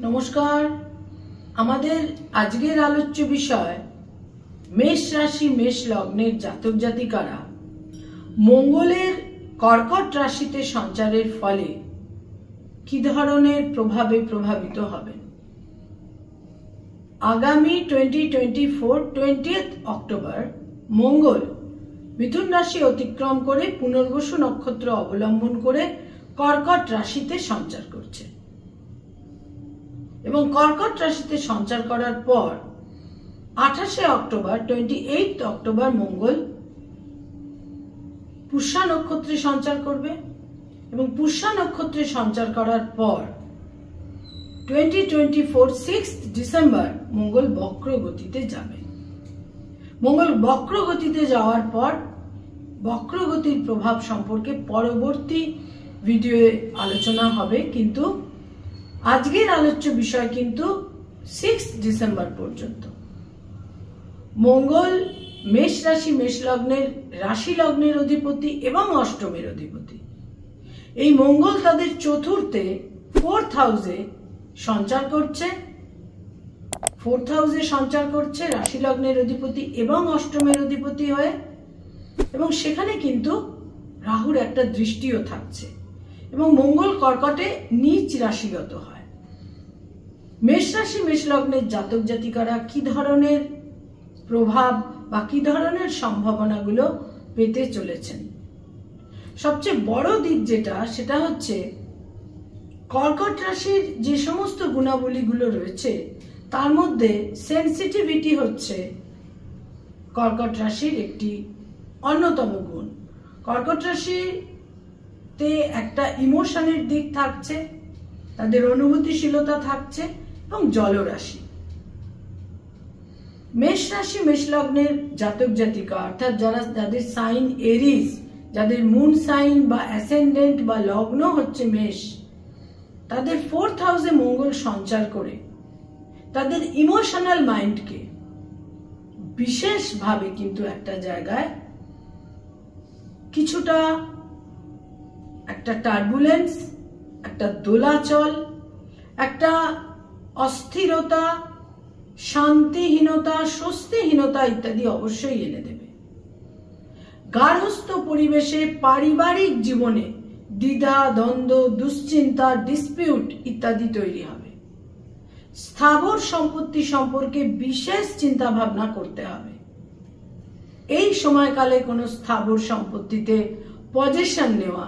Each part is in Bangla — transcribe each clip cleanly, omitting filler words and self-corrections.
নমস্কার। আমাদের আজকের আলোচ্য বিষয় মেষ রাশি মেষ লগ্নের জাতক জাতিকারা মঙ্গলের কর্কট রাশিতে সঞ্চারের ফলে কি ধরনের প্রভাবে প্রভাবিত হবেন। আগামী 2024 অক্টোবর মঙ্গল মিথুন রাশি অতিক্রম করে পুনর্বসু নক্ষত্র অবলম্বন করে কর্কট রাশিতে সঞ্চার করছে এবং কর্কট রাশিতে সঞ্চার করার পর 28 অক্টোবর মঙ্গল পুষ্যা নক্ষত্রে সঞ্চার করবে এবং পুষ্যা নক্ষত্রে সঞ্চার করার পর 6 ডিসেম্বর মঙ্গল বক্র গতিতে যাবে। মঙ্গল বক্র গতিতে যাওয়ার পর বক্রগতির প্রভাব সম্পর্কে পরবর্তী ভিডিওয়ে আলোচনা হবে, কিন্তু আজকের আলোচ্য বিষয় কিন্তু 6 ডিসেম্বর পর্যন্ত। মঙ্গল মেষ রাশি মেষ লগ্নের রাশি লগ্নের অধিপতি এবং অষ্টমের অধিপতি। এই মঙ্গল তাদের চতুর্থে 4th হাউসে সঞ্চার করছে, 4th হাউসে সঞ্চার করছে রাশি লগ্নের অধিপতি এবং অষ্টমের অধিপতি হয়ে, এবং সেখানে কিন্তু রাহুর একটা দৃষ্টিও থাকছে এবং মঙ্গল কর্কটে নিচ রাশিগত হয়। মেষ রাশি মেষ লগ্নের জাতক জাতিকারা কি ধরনের প্রভাব বা কি ধরনের সম্ভাবনাগুলো পেতে চলেছেন। সবচেয়ে বড় দিক সেটা হচ্ছে কর্কট রাশির যে সমস্ত গুণাবলীগুলো রয়েছে তার মধ্যে সেন্সিটিভিটি হচ্ছে কর্কট রাশির একটি অন্যতম গুণ। কর্কট রাশিতে একটা ইমোশনের দিক থাকছে, তাদের অনুভূতিশীলতা থাকছে এবং জলরাশি। মেষ রাশি মেষ লগ্নের জাতক জাতিকা অর্থাৎ যাদের সাইন এরিস, যাদের মুন সাইন বা অ্যাসেন্ডেন্ট বা লগ্ন হচ্ছে মেষ, তাদের 4th হাউসে মঙ্গল সঞ্চার করে তাদের ইমোশনাল মাইন্ডকে বিশেষভাবে কিন্তু একটা জায়গায় কিছুটা একটা টার্বুলেন্স, একটা দোলাচল, একটা অস্থিরতা, শান্তিহীনতা, স্বস্তিহীনতা ইত্যাদি অবশ্যই এনে দেবে। গার্হস্থ্য পরিবেশে পারিবারিক জীবনে দ্বিধা দ্বন্দ্ব, দুশ্চিন্তা, ডিসপিউট ইত্যাদি তৈরি হবে। স্থাবর সম্পত্তি সম্পর্কে বিশেষ চিন্তা ভাবনা করতে হবে। এই সময়কালে কোনো স্থাবর সম্পত্তিতে পজেশন নেওয়া,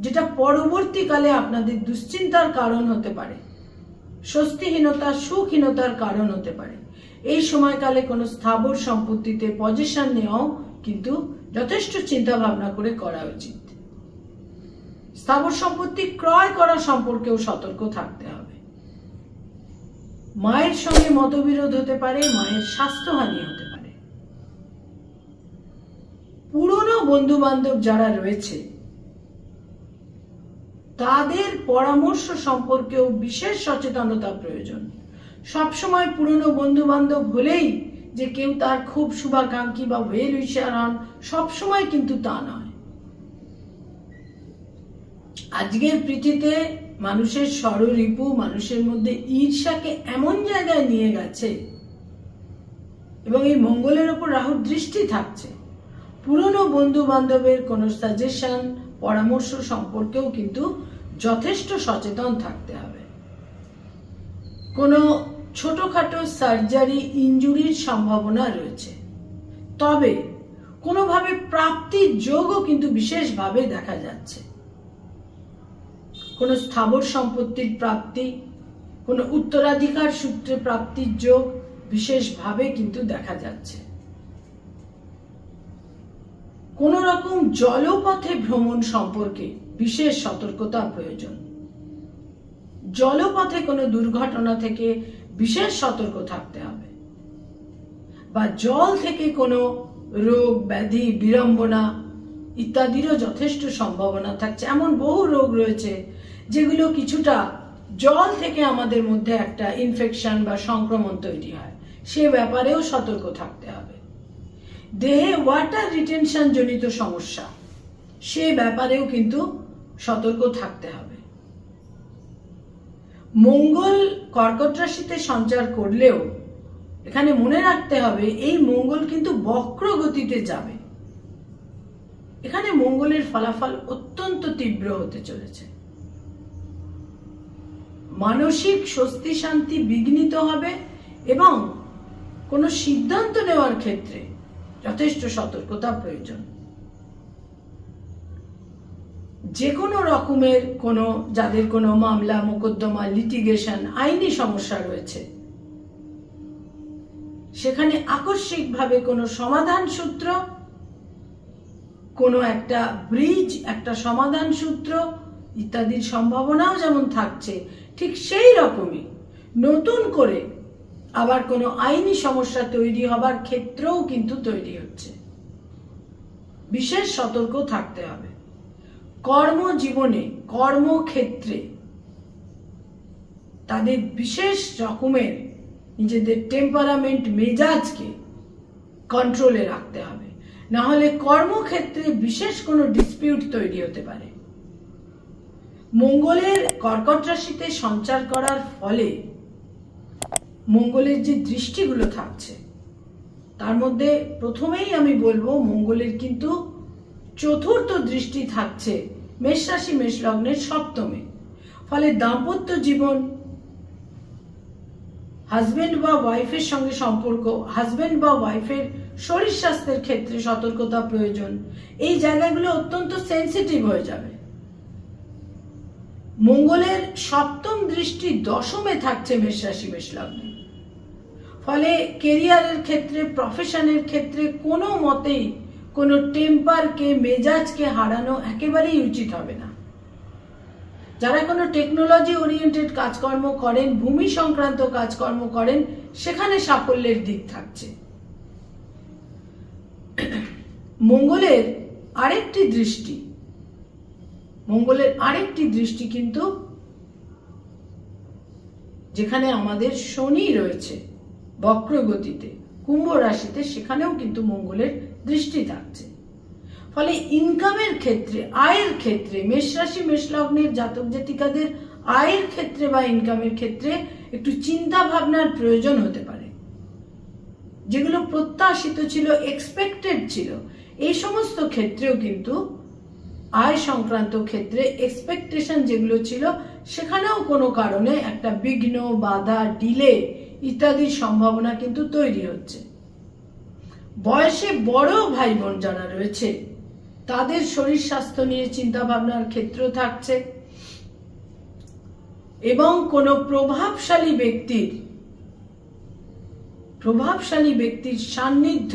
যেটা পরবর্তীকালে আপনাদের দুশ্চিন্তার কারণ হতে পারে, স্বস্তিহীনতা সুখহীনতার কারণ হতে পারে। এই সময়কালে কোনো স্থাবর সম্পত্তিতে পজেশন নেওয়াও কিন্তু যথেষ্ট চিন্তা ভাবনা করে করা উচিত। স্থাবর সম্পত্তি ক্রয় করা সম্পর্কেও সতর্ক থাকতে হবে। মায়ের সঙ্গে মতবিরোধ হতে পারে, মায়ের স্বাস্থ্যহানি হতে পারে। পুরনো বন্ধু বান্ধব যারা রয়েছে তাদের পরামর্শ সম্পর্কেও বিশেষ সচেতনতা প্রয়োজন। সবসময় পুরনো বন্ধু বান্ধব হলেই যে কেউ তার খুব শুভাকাঙ্ক্ষী বা ওয়েল উইশার হন, সবসময় কিন্তু তা নয়। আজকের পৃথিবীতে মানুষের ষড়রিপু মানুষের মধ্যে ঈর্ষাকে এমন জায়গায় নিয়ে গেছে এবং এই মঙ্গলের ওপর রাহুর দৃষ্টি থাকছে, পুরনো বন্ধু বান্ধবের কোনো সাজেশন পরামর্শ সম্পর্কেও কিন্তু যথেষ্ট সচেতন থাকতে হবে। কোনো ছোটখাটো সার্জারি ইনজুরির সম্ভাবনা রয়েছে, তবে কোনোভাবে প্রাপ্তির যোগও কিন্তু বিশেষভাবে দেখা যাচ্ছে। কোনো স্থাবর সম্পত্তির প্রাপ্তি, কোনো উত্তরাধিকার সূত্রে প্রাপ্তির যোগ বিশেষভাবে কিন্তু দেখা যাচ্ছে। কোন রকম জলপথে ভ্রমণ সম্পর্কে বিশেষ সতর্কতা প্রয়োজন। জলপথে কোনো দুর্ঘটনা থেকে বিশেষ সতর্ক থাকতে হবে, বা জল থেকে কোনো রোগ ব্যাধি বিড়ম্বনা ইত্যাদিরও যথেষ্ট সম্ভাবনা থাকছে। এমন বহু রোগ রয়েছে যেগুলো কিছুটা জল থেকে আমাদের মধ্যে একটা ইনফেকশন বা সংক্রমণ তৈরি হয়, সে ব্যাপারেও সতর্ক থাকতে হবে। দেহে ওয়াটার রিটেনশন জনিত সমস্যা, সে ব্যাপারেও কিন্তু সতর্ক থাকতে হবে। মঙ্গল কর্কট রাশিতে সঞ্চার করলেও এখানে মনে রাখতে হবে এই মঙ্গল কিন্তু বক্র গতিতে যাবে। এখানে মঙ্গলের ফলাফল অত্যন্ত তীব্র হতে চলেছে। মানসিক স্বস্তি শান্তি বিঘ্নিত হবে এবং কোনো সিদ্ধান্ত নেওয়ার ক্ষেত্রে যথেষ্ট সতর্কতা প্রয়োজন। যে কোনো রকমের যাদের কোনো মামলা মোকদ্দমা লিটিগেশন আইনি সমস্যা রয়েছে, সেখানে আকস্মিকভাবে কোনো সমাধান সূত্র, কোনো একটা ব্রিজ, একটা সমাধান সূত্র ইত্যাদির সম্ভাবনাও যেমন থাকছে, ঠিক সেই রকমই নতুন করে আবার কোনো আইনি সমস্যা তৈরি হবার ক্ষেত্রেও কিন্তু তৈরি হচ্ছে। বিশেষ সতর্ক থাকতে হবে। কর্মজীবনে, কর্মক্ষেত্রে তাদের বিশেষ রকমের নিজেদের টেম্পারামেন্ট, মেজাজকে কন্ট্রোলে রাখতে হবে, না হলে কর্মক্ষেত্রে বিশেষ কোনো ডিসপিউট তৈরি হতে পারে। মঙ্গলের কর্কট রাশিতে সঞ্চার করার ফলে মঙ্গলের যে দৃষ্টিগুলো থাকছে তার মধ্যে প্রথমেই আমি বলবো মঙ্গলের কিন্তু চতুর্থ দৃষ্টি থাকছে মেষ রাশি মেষ লগ্নের সপ্তমে। ফলে দাম্পত্য জীবন, হাজবেন্ড বা ওয়াইফের সঙ্গে সম্পর্ক, হাজবেন্ড বা ওয়াইফের শরীর স্বাস্থ্যের ক্ষেত্রে সতর্কতা প্রয়োজন। এই জায়গাগুলো অত্যন্ত সেন্সিটিভ হয়ে যাবে। মঙ্গলের সপ্তম দৃষ্টি দশমে থাকছে মেষ রাশি মেষ লগ্নে। ফলে কেরিয়ারের ক্ষেত্রে, প্রফেশনের ক্ষেত্রে কোনো মতেই কোনো টেম্পারকে, মেজাজকে হারানো একেবারেই উচিত হবে না। যারা কোনো টেকনোলজি ওরিয়েন্টেড কাজকর্ম করেন, ভূমি সংক্রান্ত কাজকর্ম করেন, সেখানে সাফল্যের দিক থাকছে। মঙ্গলের আরেকটি দৃষ্টি কিন্তু যেখানে আমাদের শনি রয়েছে বক্র গতিতে কুম্ভ রাশিতে, সেখানেও কিন্তু মঙ্গলের দৃষ্টি থাকছে। ফলে ইনকামের ক্ষেত্রে, আয়ের ক্ষেত্রে মেষ রাশি মেষ লগ্নের জাতক জাতিকাদের আয়ের ক্ষেত্রে বা ইনকামের ক্ষেত্রে একটু চিন্তা ভাবনার প্রয়োজন হতে পারে। যেগুলো প্রত্যাশিত ছিল, এক্সপেক্টেড ছিল, এই সমস্ত ক্ষেত্রেও কিন্তু আয় সংক্রান্ত ক্ষেত্রে এক্সপেকটেশন যেগুলো ছিল সেখানেও কোনো কারণে একটা বিঘ্ন, বাধা, ডিলে ইত্যাদির সম্ভাবনা কিন্তু তৈরি হচ্ছে। বয়সে বড় ভাই বোন যারা রয়েছে তাদের শরীর স্বাস্থ্য নিয়ে চিন্তা ভাবনার ক্ষেত্র থাকছে এবং কোনো প্রভাবশালী ব্যক্তির সান্নিধ্য,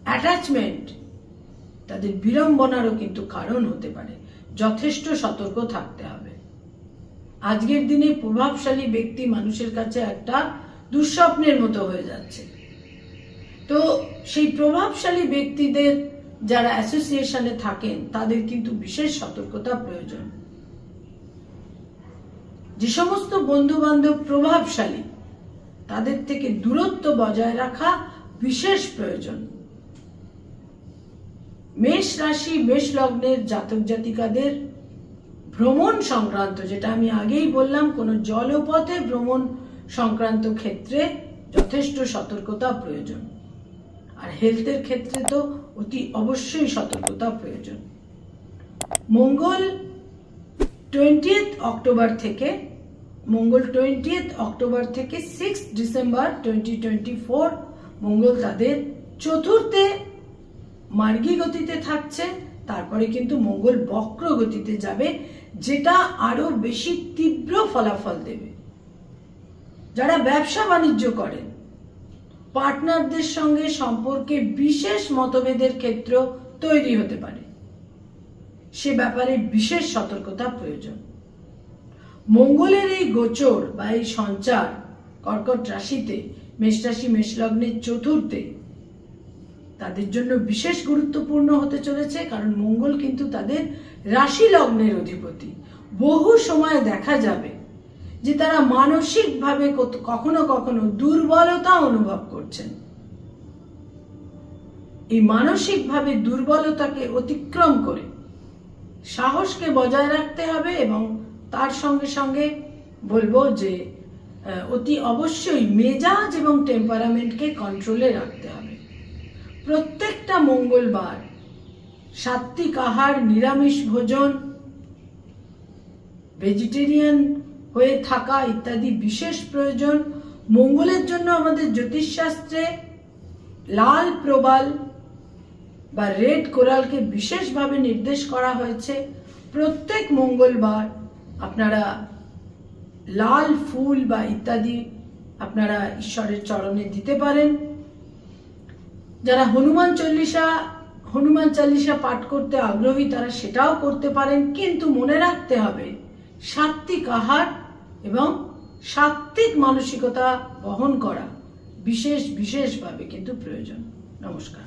অ্যাটাচমেন্ট তাদের বিড়ম্বনারও কিন্তু কারণ হতে পারে। যথেষ্ট সতর্ক থাকতে হবে। আজকের দিনে প্রভাবশালী ব্যক্তি মানুষের কাছে একটা দুঃস্বপ্নের মতো হয়ে যাচ্ছে। তো সেই প্রভাবশালী ব্যক্তিদের যারা অ্যাসোসিয়েশনে থাকেন তাদের কিন্তু বিশেষ সতর্কতা প্রয়োজন। যে সমস্ত বন্ধু বান্ধব প্রভাবশালী তাদের থেকে দূরত্ব বজায় রাখা বিশেষ প্রয়োজন। মেষ রাশি মেষ লগ্নের জাতক জাতিকাদের ভ্রমণ সংক্রান্ত, যেটা আমি আগেই বললাম, কোনো জলপথে ভ্রমণ সংক্রান্ত ক্ষেত্রে যথেষ্ট সতর্কতা প্রয়োজন। আর হেলথের ক্ষেত্রে তো অতি অবশ্যই সতর্কতা প্রয়োজন। মঙ্গল 20th অক্টোবর থেকে 6 ডিসেম্বর 2024 মঙ্গল তাদের চতুর্থে মার্গী গতিতে থাকছে। তারপরে কিন্তু মঙ্গল বক্র গতিতে যাবে, যেটা আরো বেশি তীব্র ফলাফল দেবে। যারা ব্যবসা বাণিজ্য করেন, পার্টনারদের সঙ্গে সম্পর্কে বিশেষ মতভেদের ক্ষেত্র তৈরি হতে পারে, সে ব্যাপারে বিশেষ সতর্কতা প্রয়োজন। মঙ্গলের এই গোচর বা এই সঞ্চার কর্কট রাশিতে মেষ রাশি মেষ লগ্নের চতুর্থে তাদের জন্য বিশেষ গুরুত্বপূর্ণ হতে চলেছে, কারণ মঙ্গল কিন্তু তাদের রাশি লগ্নের অধিপতি। বহু সময় দেখা যাবে যে তারা মানসিকভাবে কখনো কখনো দুর্বলতা অনুভব করছেন। এই মানসিকভাবে দুর্বলতাকে অতিক্রম করে সাহসকে বজায় রাখতে হবে এবং তার সঙ্গে সঙ্গে বলবো যে অতি অবশ্যই মেজাজ এবং টেম্পারামেন্টকে কন্ট্রোলে রাখতে হবে। প্রত্যেকটা মঙ্গলবার সাত্ত্বিক আহার, নিরামিষ ভোজন, ভেজিটেরিয়ান হয়ে থাকা ইত্যাদি বিশেষ প্রয়োজন। মঙ্গলের জন্য আমাদের জ্যোতিষশাস্ত্রে লাল প্রবাল বা রেড কোরালকে বিশেষভাবে নির্দেশ করা হয়েছে। প্রত্যেক মঙ্গলবার আপনারা লাল ফুল বা ইত্যাদি আপনারা ঈশ্বরের চরণে দিতে পারেন। যারা হনুমান চালিসা পাঠ করতে আগ্রহী তারা সেটাও করতে পারেন, কিন্তু মনে রাখতে হবে সাত্ত্বিক আহার এবং সাত্ত্বিক মানসিকতা বহন করা বিশেষভাবে কিন্তু প্রয়োজন। নমস্কার।